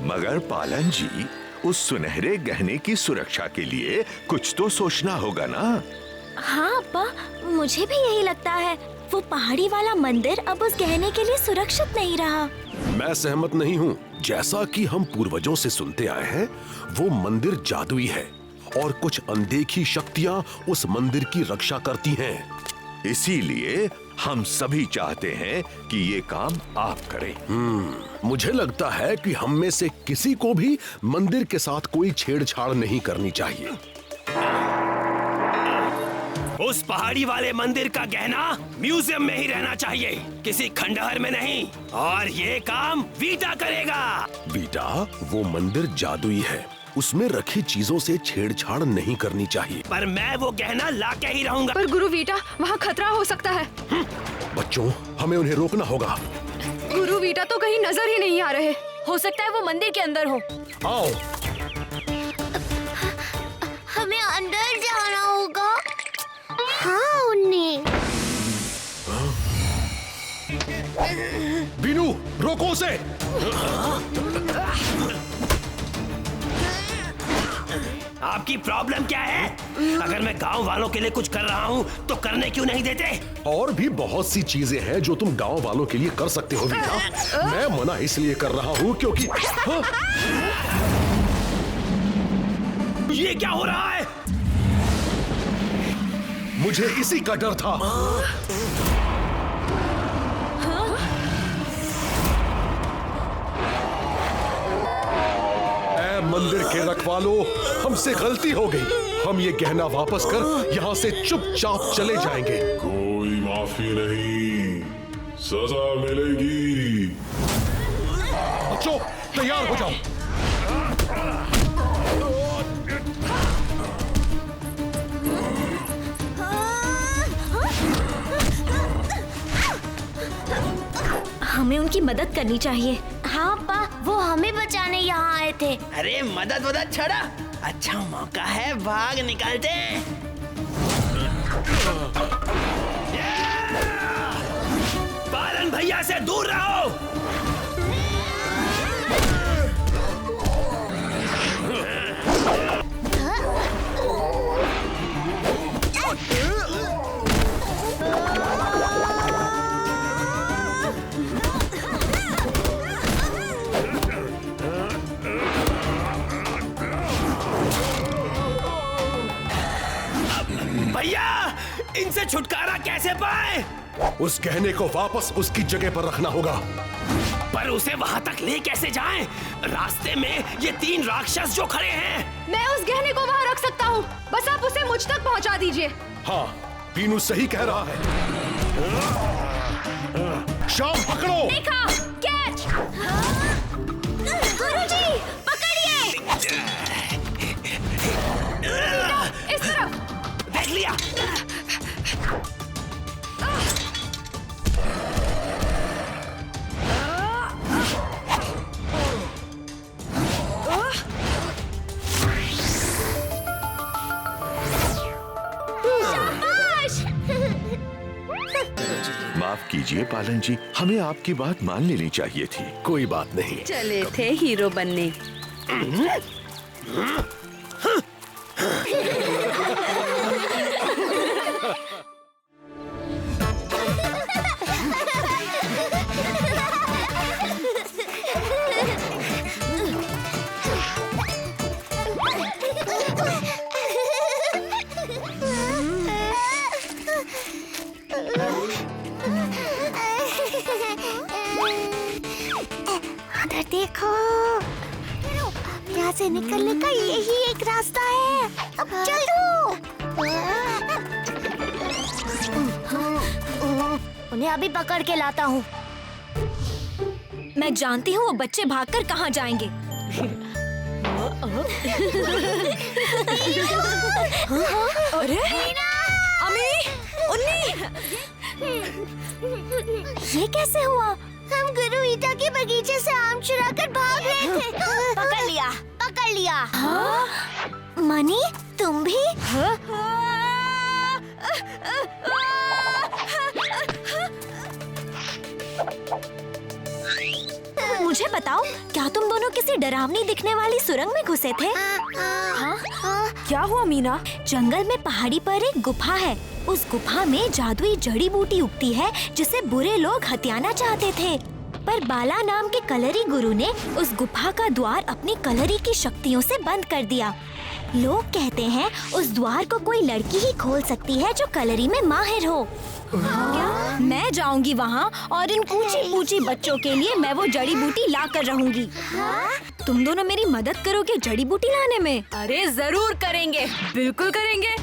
मगर पालन जी, उस सुनहरे गहने की सुरक्षा के लिए कुछ तो सोचना होगा ना? हाँ अब्बा, मुझे भी यही लगता है। वो पहाड़ी वाला मंदिर अब उस गहने के लिए सुरक्षित नहीं रहा। मैं सहमत नहीं हूँ। जैसा कि हम पूर्वजों से सुनते आए हैं, वो मंदिर जादुई है और कुछ अनदेखी शक्तियाँ उस मंदिर की रक्षा करती हैं। इसीलिए हम सभी चाहते हैं कि ये काम आप करें। मुझे लगता है कि हम में से किसी को भी मंदिर के साथ कोई छेड़छाड़ नहीं करनी चाहिए। उस पहाड़ी वाले मंदिर का गहना म्यूजियम में ही रहना चाहिए, किसी खंडहर में नहीं। और ये काम वीटा करेगा। वीटा, वो मंदिर जादुई है, उसमें रखी चीजों से छेड़छाड़ नहीं करनी चाहिए। पर मैं वो गहना लाके ही रहूंगा। पर गुरु वीटा, वहाँ खतरा हो सकता है। बच्चों, हमें उन्हें रोकना होगा। गुरु वीटा तो कहीं नजर ही नहीं आ रहे। हो सकता है वो मंदिर के अंदर हो। आओ। हमें अंदर जाना होगा। हाँ उन्नी। बीनू, रोको उसे। आपकी प्रॉब्लम क्या है? अगर मैं गांव वालों के लिए कुछ कर रहा हूँ तो करने क्यों नहीं देते? और भी बहुत सी चीजें हैं जो तुम गांव वालों के लिए कर सकते हो वीटा। मैं मना इसलिए कर रहा हूँ क्योंकि हाँ? ये क्या हो रहा है? मुझे इसी का डर था। मंदिर के रखवालों, हमसे गलती हो गई। हम ये गहना वापस कर यहाँ से चुपचाप चले जाएंगे। कोई माफी नहीं, सजा मिलेगी। बच्चों, तैयार हो जाओ। हमें उनकी मदद करनी चाहिए। हाँ अब्बा, वो हमें बचाने यहाँ आए थे। अरे मदद छोड़ा, अच्छा मौका है, भाग निकलते हैं। पालन भैया से दूर रहो। भैया, इनसे छुटकारा कैसे पाए? उस गहने को वापस उसकी जगह पर रखना होगा। पर उसे वहाँ तक ले कैसे जाएं? रास्ते में ये 3 राक्षस जो खड़े हैं। मैं उस गहने को वहाँ रख सकता हूँ, बस आप उसे मुझ तक पहुँचा दीजिए। हाँ, बीनू सही कह रहा है। शाम, पकड़ो। देखा, कैच। गुरुजी, पकड़िए। इस तरफ। देख लिया। माफ कीजिए पालन जी, हमें आपकी बात मान लेनी चाहिए थी। कोई बात नहीं। चले थे हीरो बनने। उधर देखो, यहाँ से निकलने का यही एक रास्ता है। अब चलो। उन्हें अभी पकड़ के लाता हूँ। मैं जानती हूँ वो बच्चे भागकर कहाँ जाएंगे। अरे अमी, उन्नी, ये कैसे हुआ? हम गुरु ईटा के बगीचे से आम चुरा कर भाग रहे थे। पकड़ लिया। पकड़ लिया। मनी, तुम भी? मुझे बताओ, क्या तुम दोनों किसी डरावनी दिखने वाली सुरंग में घुसे थे? क्या हुआ मीना? जंगल में पहाड़ी पर एक गुफा है। उस गुफा में जादुई जड़ी बूटी उगती है जिसे बुरे लोग हथियाना चाहते थे, पर बाला नाम के कलरी गुरु ने उस गुफा का द्वार अपनी कलरी की शक्तियों से बंद कर दिया। लोग कहते हैं उस द्वार को कोई लड़की ही खोल सकती है जो कलरी में माहिर हो। क्या? मैं जाऊंगी वहाँ और इन पूछी बच्चों के लिए मैं वो जड़ी बूटी ला कर रहूंगी। तुम दोनों मेरी मदद करोगे जड़ी बूटी लाने में? अरे जरूर करेंगे, बिल्कुल करेंगे।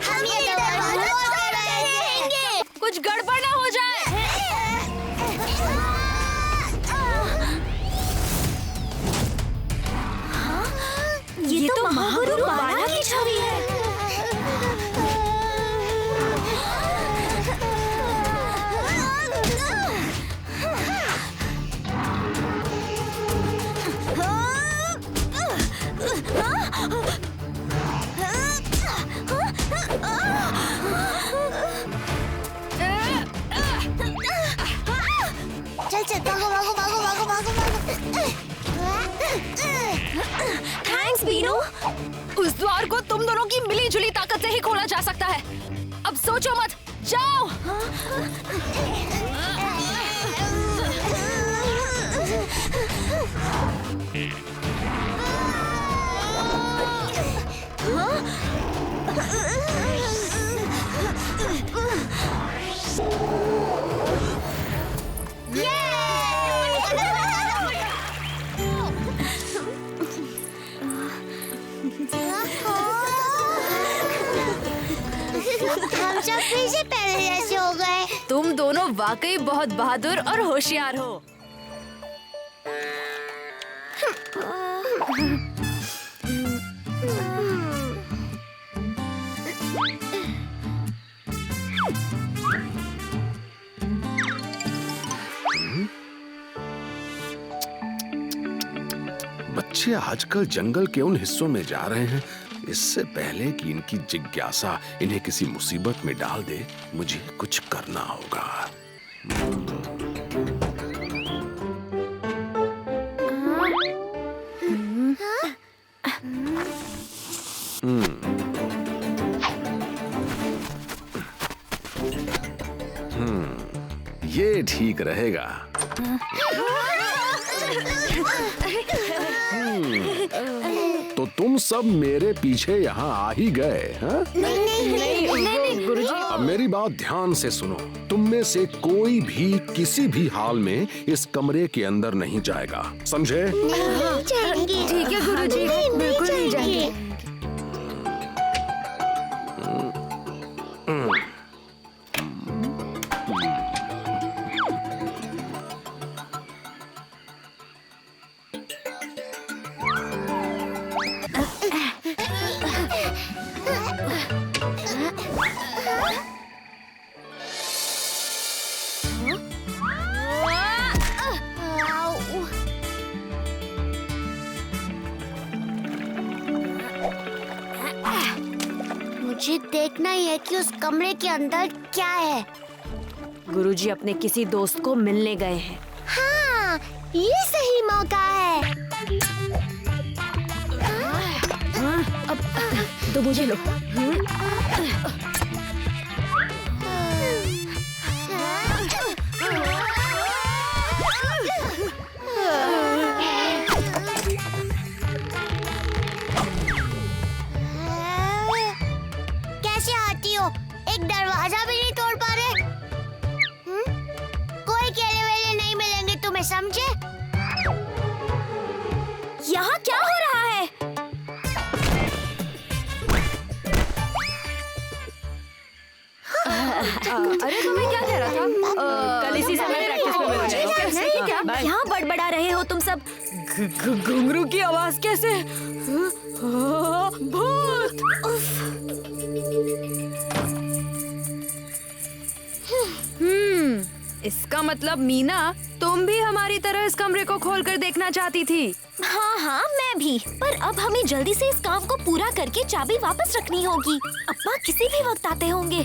हम ये दरवाजा तोड़ देंगे। कुछ गड़बड़ ना हो जाए। ये तो महागुरु बाला की छवि है। चल चल, भागो भागो भागो भागो भागो भागो। थैंक्स बीनू। उस द्वार को तुम दोनों की मिली जुली ताकत से ही खोला जा सकता है। अब सोचो मत, जाओ। हम सब फिर से पहले जैसे हो गए। तुम दोनों वाकई बहुत बहादुर और होशियार हो। बच्चे आजकल जंगल के उन हिस्सों में जा रहे हैं इससे पहले कि इनकी जिज्ञासा इन्हें किसी मुसीबत में डाल दे, मुझे कुछ करना होगा। ये ठीक रहेगा। तो तुम सब मेरे पीछे यहाँ आ ही गए, हाँ? नहीं गुरुजी। अब मेरी बात ध्यान से सुनो। तुम में से कोई भी किसी भी हाल में इस कमरे के अंदर नहीं जाएगा, समझे? ठीक है गुरुजी, बिल्कुल नहीं जाएंगे। मुझे देखना ही है कि उस कमरे के अंदर क्या है। गुरुजी अपने किसी दोस्त को मिलने गए हैं। हाँ, ये सही मौका है। अब तो मुझे लो। कैसे आती हो? एक दरवाजा भी नहीं तोड़ पा रहे। कोई केले वेले नहीं मिलेंगे तुम्हें, समझे? यहाँ क्या हो रहा है? अरे तुम्हें क्या कह रहा था? कल इसी समय प्रैक्टिस में मिल जाएगा। नहीं क्या? यहाँ बड़बड़ा रहे हो तुम सब। घुंघरू की आवाज कैसे? भूत! इस इसका मतलब मीना, तुम भी हमारी तरह इस कमरे को खोलकर देखना चाहती थी। हाँ हाँ, मैं भी। पर अब हमें जल्दी से इस काम को पूरा करके चाबी वापस रखनी होगी। अब्बा किसी भी वक्त आते होंगे।